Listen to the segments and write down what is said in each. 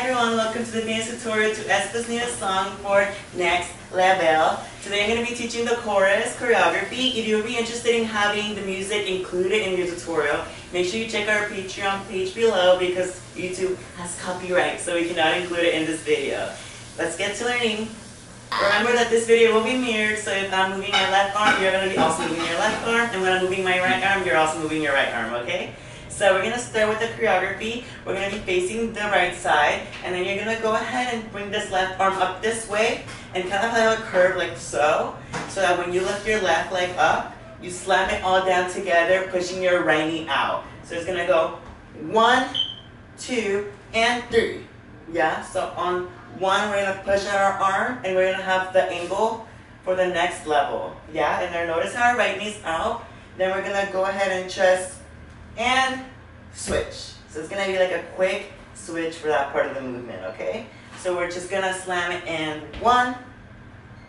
everyone, welcome to the dance tutorial to AESPA's newest song for Next Level. Today I'm going to be teaching the chorus choreography. If you would be interested in having the music included in your tutorial, make sure you check our Patreon page below because YouTube has copyright, so we cannot include it in this video. Let's get to learning. Remember that this video will be mirrored, so if I'm moving my left arm, you're going to be also moving your left arm, and when I'm moving my right arm, you're also moving your right arm, okay? So we're going to start with the choreography. We're going to be facing the right side, and then you're going to go ahead and bring this left arm up this way, and kind of have a curve like so that when you lift your left leg up, you slam it all down together, pushing your right knee out. So it's going to go 1, 2, and 3. Yeah, so on 1, we're going to push our arm, and we're going to have the angle for the next level. Yeah, and then notice how our right knee's out. Then we're going to go ahead and just and switch. So it's going to be like a quick switch for that part of the movement, okay? So we're just going to slam it in 1,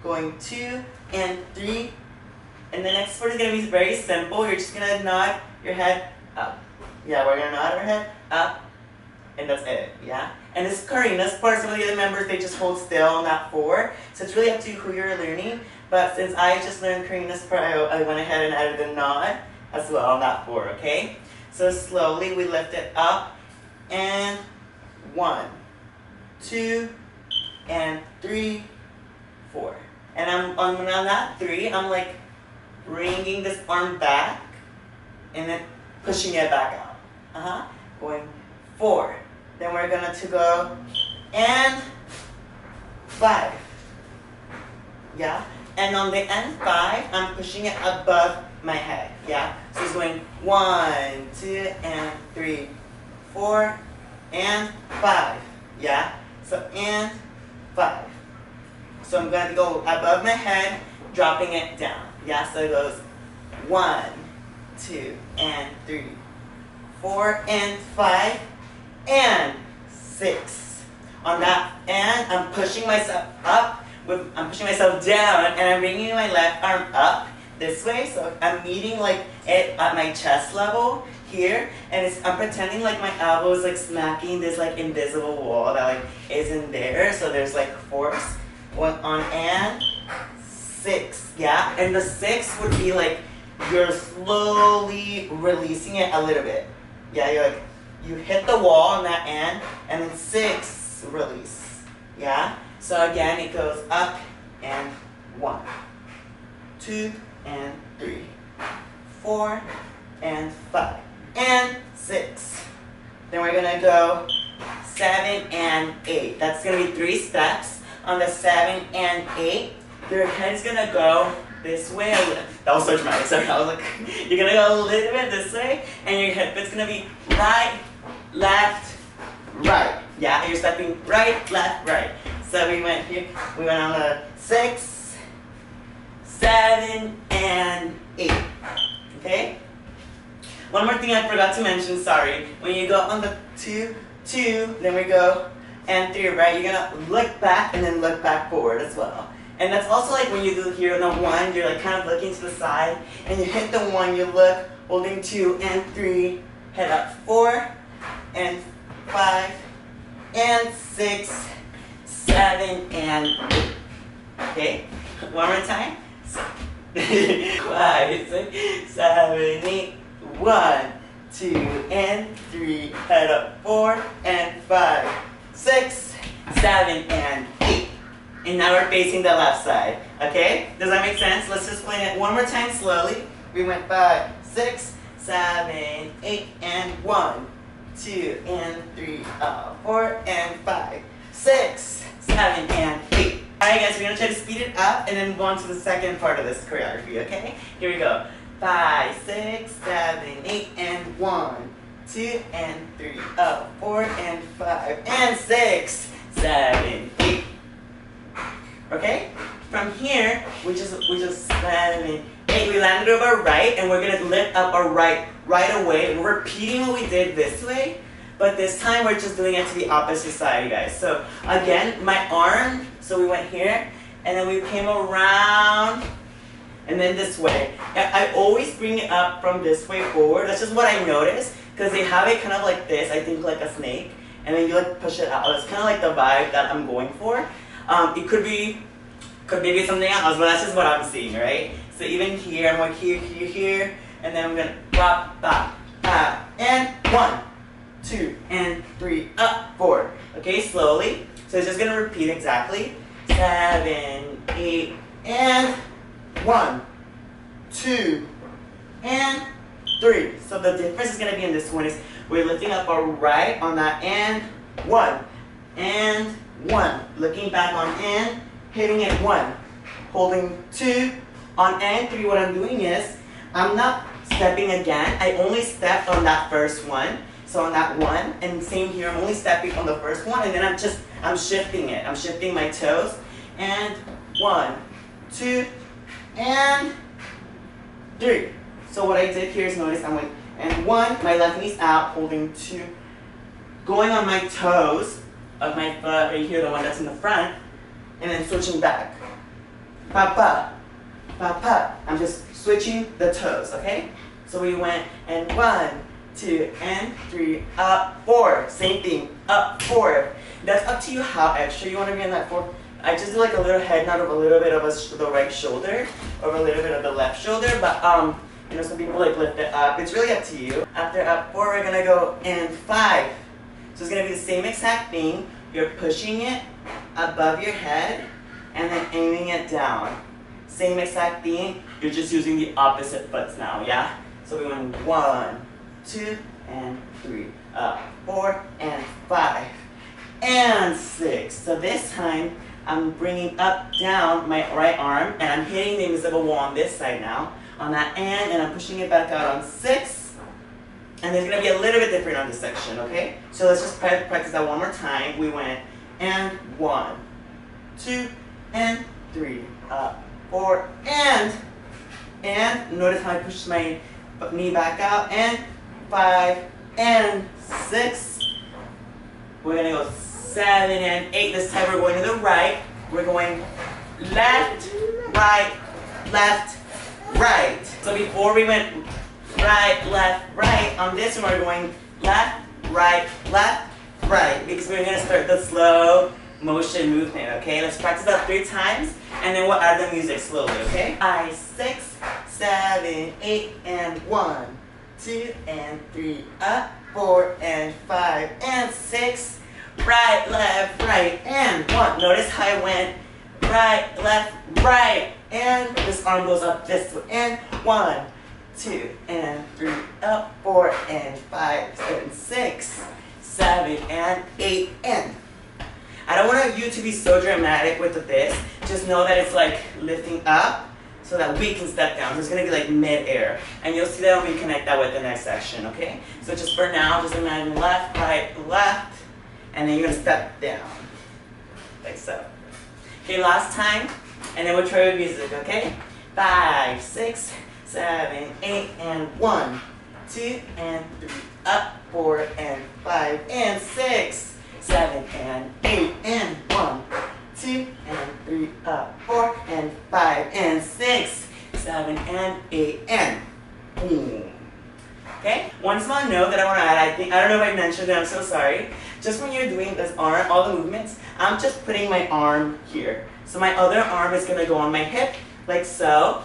going 2, and 3. And the next part is going to be very simple. You're just going to nod your head up. Yeah, we're going to nod our head up, and that's it, yeah? And this Karina's part, some of the other members, they just hold still on that 4. So it's really up to you who you're learning. But since I just learned Karina's part, I went ahead and added the nod as well on that 4, okay? So slowly we lift it up, and 1, 2, and 3, 4. And on that 3, I'm like bringing this arm back, and then pushing it back out. Going 4. Then we're going to go, and 5. Yeah? And on the end 5, I'm pushing it above my head, yeah? So it's going 1, 2, and 3, 4, and 5, yeah? So, and 5. So I'm going to go above my head, dropping it down, yeah? So it goes 1, 2, and 3, 4, and 5, and 6. On that end, I'm pushing myself up, I'm pushing myself down, and I'm bringing my left arm up this way, so I'm meeting like it at my chest level here, and I'm pretending like my elbow is like smacking this like invisible wall that like isn't there, so there's like force. 1 on and 6, yeah? And the 6 would be like you're slowly releasing it a little bit. Yeah, you're like, you hit the wall on that end, and then 6, release, yeah? So again, it goes up and 1, 2, and 3, 4, and 5, and 6. Then we're going to go 7 and 8. That's going to be 3 steps. On the 7 and 8, your head's going to go this way. That was so dramatic. Sorry, I was like, you're going to go a little bit this way, and your hip is going to be right, left, right. Yeah, you're stepping right, left, right. So we went here, we went on the 6, 7, and 8, okay? One more thing I forgot to mention, sorry. When you go on the 2, then we go, and 3, right? You're gonna look back and then look back forward as well. And that's also like when you do here on the 1, you're like kind of looking to the side, and you hit the 1, you look, holding 2 and 3, head up 4, and 5, and 6, 7, and 8. Okay? One more time. 5, 6, 7, 8. 1, 2, and 3. Head up 4, and 5, 6, 7, and 8. And now we're facing the left side. Okay? Does that make sense? Let's just play it one more time slowly. We went 5, 6, 7, 8, and 1, 2, and 3, 4, and 5, 6, 7, and 8. Alright guys, we're going to try to speed it up and then go on to the second part of this choreography, okay? Here we go. 5, 6, 7, 8, and 1, 2, and 3, 4, and 5, and 6, 7, 8. Okay? From here, we just 7, 8. We landed over right, and we're going to lift up our right away. We're repeating what we did this way, but this time we're just doing it to the opposite side, you guys. So again, my arm, so we went here, and then we came around, and then this way. I always bring it up from this way forward. That's just what I noticed, because they have it kind of like this, I think like a snake. and then you like push it out. It's kind of like the vibe that I'm going for. It could be something else, but that's just what I'm seeing, right? So even here, I'm like here, and then I'm gonna pop, pop, pop, and 1, 2, and 3, up, 4. Okay, slowly. So it's just gonna repeat exactly. 7, 8, and 1, 2, and 3. So the difference is gonna be in this one is we're lifting up our right on that and 1, and 1. Looking back on and, hitting it 1, holding 2 on and 3. What I'm doing is I'm not stepping again. I only stepped on that first one. So on that 1, and same here, I'm only stepping on the first one, and then I'm shifting it. I'm shifting my toes, and 1, 2, and 3. So what I did here is notice I'm like, and 1, my left knee's out, holding 2, going on my toes of my foot right here, the one that's in the front, and then switching back. Pa pa, pa pa. I'm just switching the toes, okay? So we went, and 1, 2, and 3, up, 4. Same thing, up, 4. That's up to you how extra you want to be on that 4. I just do like a little head nod of a little bit of the right shoulder, or a little bit of the left shoulder, but you know, some people like lift it up. It's really up to you. After up 4, we're gonna go and 5. So it's gonna be the same exact thing. You're pushing it above your head, and then aiming it down. Same exact thing. You're just using the opposite foots now, yeah? So we went 1, 2, and 3, up, 4, and 5, and 6. So this time, I'm bringing up, down my right arm, and I'm hitting the invisible wall on this side now, on that end, and I'm pushing it back out on 6. And there's gonna be a little bit different on this section, okay? So let's just practice that one more time. We went, and 1, 2, and 3, up, 4, and notice how I push my knee back out, and 5, and 6. We're gonna go 7 and 8. This time we're going to the right. We're going left, right, left, right. So before we went right, left, right, on this one we're going left, right, because we're gonna start the slow motion movement, okay? Let's practice that 3 times, and then we'll add the music slowly, okay? 5, 6, 7, 8, and 1, 2, and 3, up, 4, and 5, and 6, right, left, right, and 1. Notice how I went right, left, right, and this arm goes up this way, and 1, 2, and 3, up, 4, and 5, 7, 6, 7, and 8, and. I don't want you to be so dramatic with this. Just know that it's like lifting up so that we can step down. So it's going to be like mid-air. And you'll see that when we connect that with the next section, okay? So just for now, just imagine left, right, left, and then you're going to step down. Like so. Okay, last time, and then we'll try with music, okay? 5, 6, 7, 8, and 1, 2, and 3, up, 4, and 5, and 6, 7, and 8, and 1, 2, and 3, up, 4, and 5, and 6, 7, and 8, and boom. Okay? One small note that I want to add, I don't know if I mentioned it, I'm so sorry. Just when you're doing this arm, all the movements, I'm just putting my arm here. So my other arm is going to go on my hip, like so.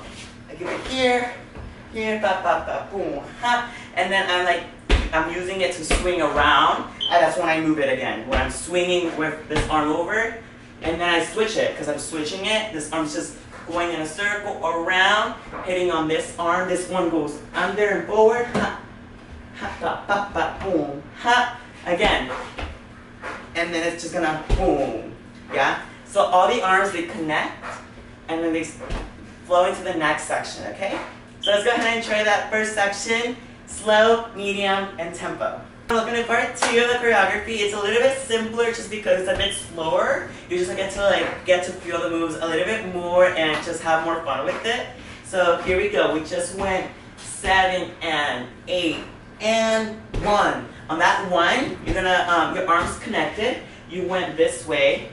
I give it here, ba, ba, ba, boom, ha. And then I'm using it to swing around, and that's when I move it again. When I'm swinging with this arm over, and then I switch it, because I'm switching it, this arm's just going in a circle around, hitting on this arm. This one goes under and forward, ha, ha, ba, ba, ba, boom, ha, again. And then it's just gonna boom, yeah? So all the arms, they connect, and then they flow into the next section, okay? So let's go ahead and try that first section. Slow, medium, and tempo. Looking at part 2 of the choreography, it's a little bit simpler just because it's a bit slower. You just get to feel the moves a little bit more and just have more fun with it. So here we go. We just went 7 and 8 and 1. On that 1, you're gonna your arms connected. You went this way,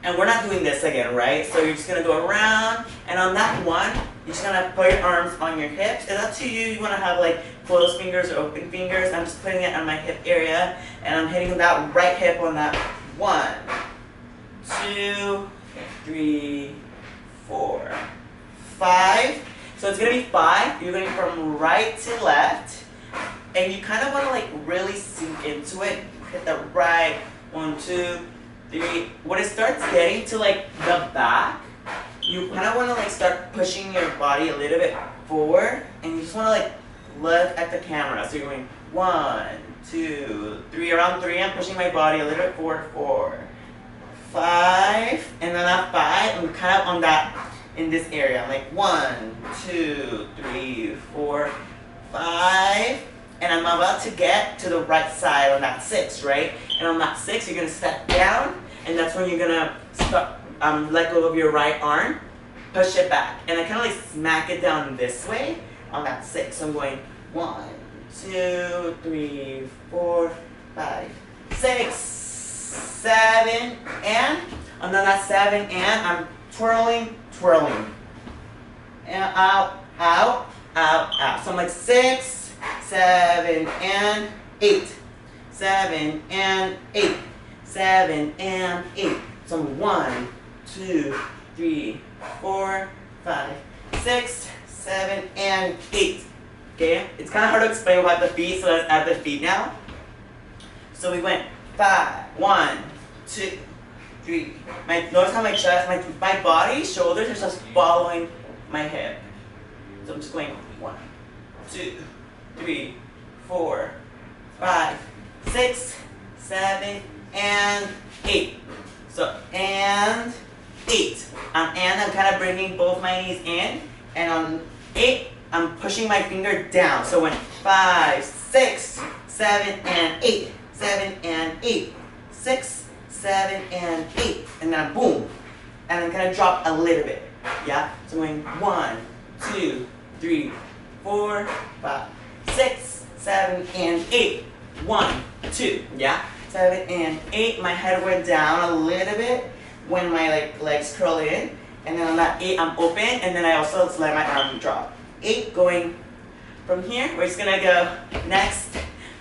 and we're not doing this again, right? So you're just gonna go around, and on that 1, You're just gonna put your arms on your hips. It's up to you. You wanna have like closed fingers or open fingers. I'm just putting it on my hip area, and I'm hitting that right hip on that 1, 2, 3, 4, 5. So it's gonna be 5. You're going from right to left, and you kind of wanna like really sink into it. Hit the right, 1, 2, 3. When it starts getting to like the back, you kind of want to like start pushing your body a little bit forward, and you just want to like look at the camera. So you're going 1, 2, 3, around 3. I'm pushing my body a little bit forward. 4, 5, and then at 5, I'm kind of on that in this area. I'm like 1, 2, 3, 4, 5, and I'm about to get to the right side on that 6, right? And on that 6, you're gonna step down, and that's when you're gonna start. Let go of your right arm, push it back, and I kind of like smack it down this way on that 6. So I'm going 1, 2, 3, 4, 5, 6, 7, and on that 7, and I'm twirling, and out, out, out, out. So I'm like 6, 7, and 8, 7, and 8, 7, and 8. So I'm 1, 2, 3, 4, 5, 6, 7, and 8. Okay? It's kind of hard to explain without the feet, so let's add the feet now. So we went 5, 1, 2, 3. Notice how my chest, my body, shoulders are just following my hip. So I'm just going 1, 2, 3, 4, 5, 6, 7, and 8. So, and 8. And I'm kind of bringing both my knees in. And on 8, I'm pushing my finger down. So when 5, 6, 7, and 8. 7 and 8. 6, 7, and 8. And then boom. And I'm going to drop a little bit. Yeah? So I'm going 1, 2, 3, 4, 5, 6, 7, and 8. 1, 2. Yeah? 7 and 8. My head went down a little bit when my legs curl in, and then on that 8 I'm open, and then I also just let my arm drop. 8 going from here. We're just gonna go next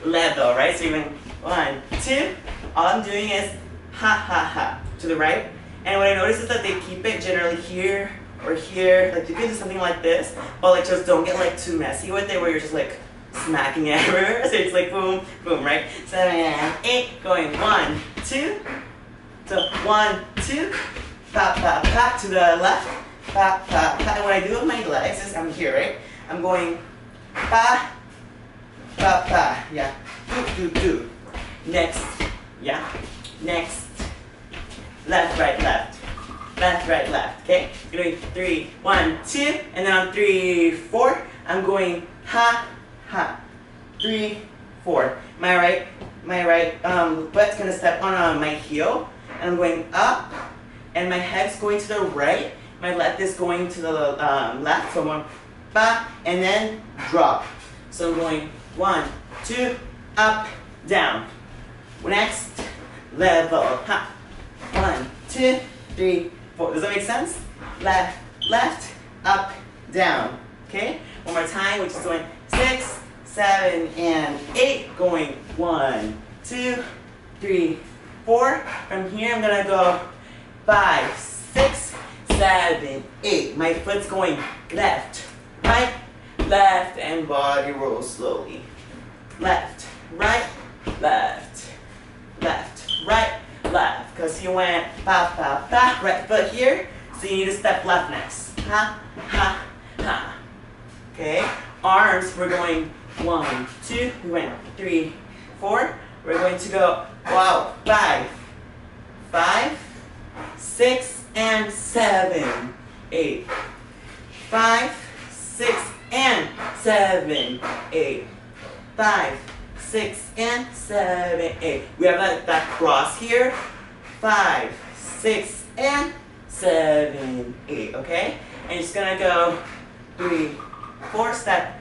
level, right? So you're going 1, 2. All I'm doing is ha ha ha to the right, and what I notice is that they keep it generally here or here. Like you can do something like this, but like just don't get like too messy with it, where you're just like smacking it everywhere. So it's like boom, boom, right? 7 and 8, going 1, 2. So 1, 2, pa, pa, pa, to the left, pa, pa, pa. And what I do with my legs is I'm here, right? I'm going pa, pa, pa, yeah, do, do, do. Next, yeah, next, left, right, left, left, right, left, okay? You're doing 3, 1, 2, and then on 3, 4, I'm going ha, ha, 3, 4. My right foot's gonna step on my heel, and I'm going up, and my head's going to the right. My left is going to the left. So I'm going ba, and then drop. So I'm going 1, 2, up, down. Next level. Ha. 1, 2, 3, 4. Does that make sense? Left, left, up, down. Okay. One more time. We're just going 6, 7, and 8. Going 1, 2, 3, 4. From here, I'm gonna go 5, 6, 7, 8. My foot's going left, right, left, and body roll slowly. Left, right, left, left, right, left. Because you went pa, pa, pa, right foot here, so you need to step left next. Ha, ha, ha. Okay, arms, we're going 1, 2, we went 3, 4. We're going to go, wow, 5, 5, 6, and 7, 8. 5, 6, and 7, 8. 5, 6, and 7, 8. We have that cross here. 5, 6, and 7, 8. Okay? And you're just gonna go 3, 4, step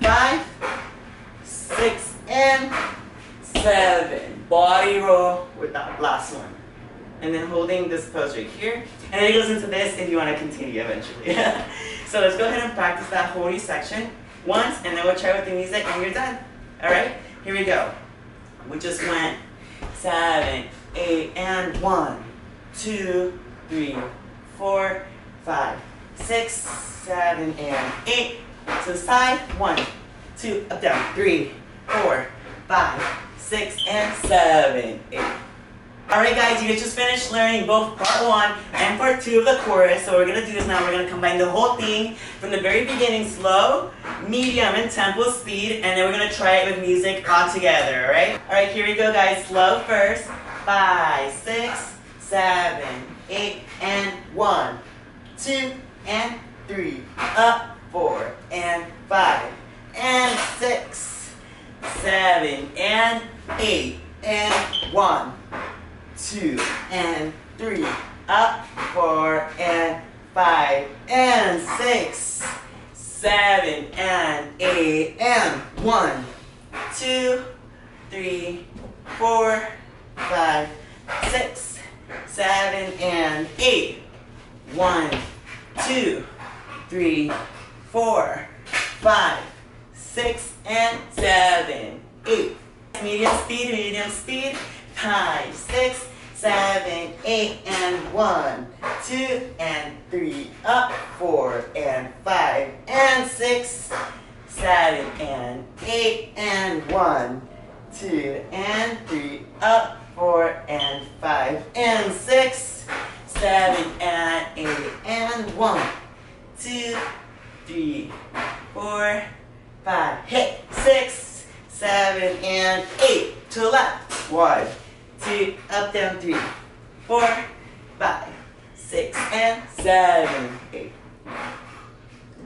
5, 6, and 7. Body roll with that last one. and then holding this pose right here. And then it goes into this if you want to continue eventually. So let's go ahead and practice that holding section once, and then we'll try with the music and you're done. Alright, here we go. We just went 7, 8, and 1, 2, 3, 4, 5, 6, 7, and 8. To the side, 1, 2, up, down, 3, 4, 5, 6, and 7, 8. Alright guys, you just finished learning both part 1 and part 2 of the chorus. So what we're going to do is now we're going to combine the whole thing from the very beginning, slow, medium, and tempo speed, and then we're going to try it with music all together, alright? Alright, here we go guys, slow first. 5, 6, 7, 8, and 1, 2, and 3, up, 4, and 5, and 6, 7, and 8, and 1, 2, and 3, up, 4, and 5, and 6, 7, and 8, and 1, 2, 3, 4, 5, 6, 7, and 8, 1, 2, 3, 4, 5, 6, and 7, 8. Medium speed. 5, 6, 7, 8, and 1, 2, and 3, up, 4, and 5, and 6, 7, and 8, and 1, 2, and 3, up, 4, and 5, and 6, 7, and 8, and 1, 2, 3, 4, 5, hit, 6, 7, and 8, to the left, 1, 2, up, down, 3, 4, 5, 6, and 7, 8.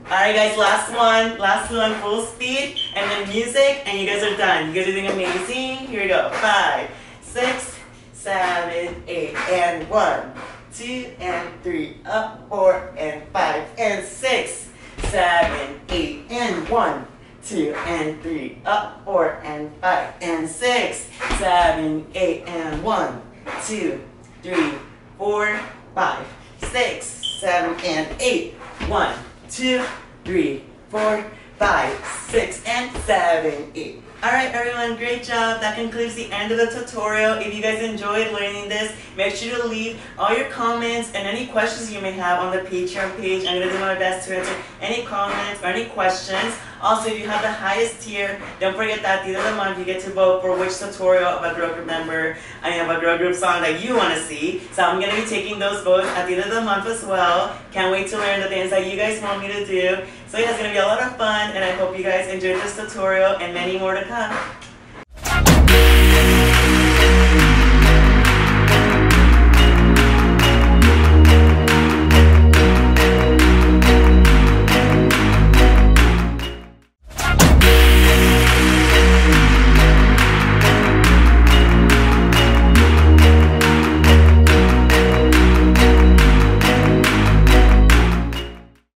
Alright guys, last one, full speed, and then music, and you guys are done. You guys are doing amazing. Here we go, 5, 6, 7, 8, and 1, 2, and 3, up, 4, and 5, and 6, 7, 8, and 1, 2, and 3, up, 4, and 5, and 6, 7, 8, and 1, 2, 3, 4, 5, 6, 7, and 8, 1, 2, 3, 4, 5, 6, and 7, 8. Alright everyone, great job. That concludes the end of the tutorial. If you guys enjoyed learning this, make sure to leave all your comments and any questions you may have on the Patreon page. I'm going to do my best to answer any comments or any questions. Also, if you have the highest tier, don't forget that at the end of the month you get to vote for which tutorial of a girl group member, of a girl group song that you want to see. So I'm going to be taking those votes at the end of the month as well. Can't wait to learn the things that you guys want me to do. So yeah, it's going to be a lot of fun, and I hope you guys enjoyed this tutorial and many more to come.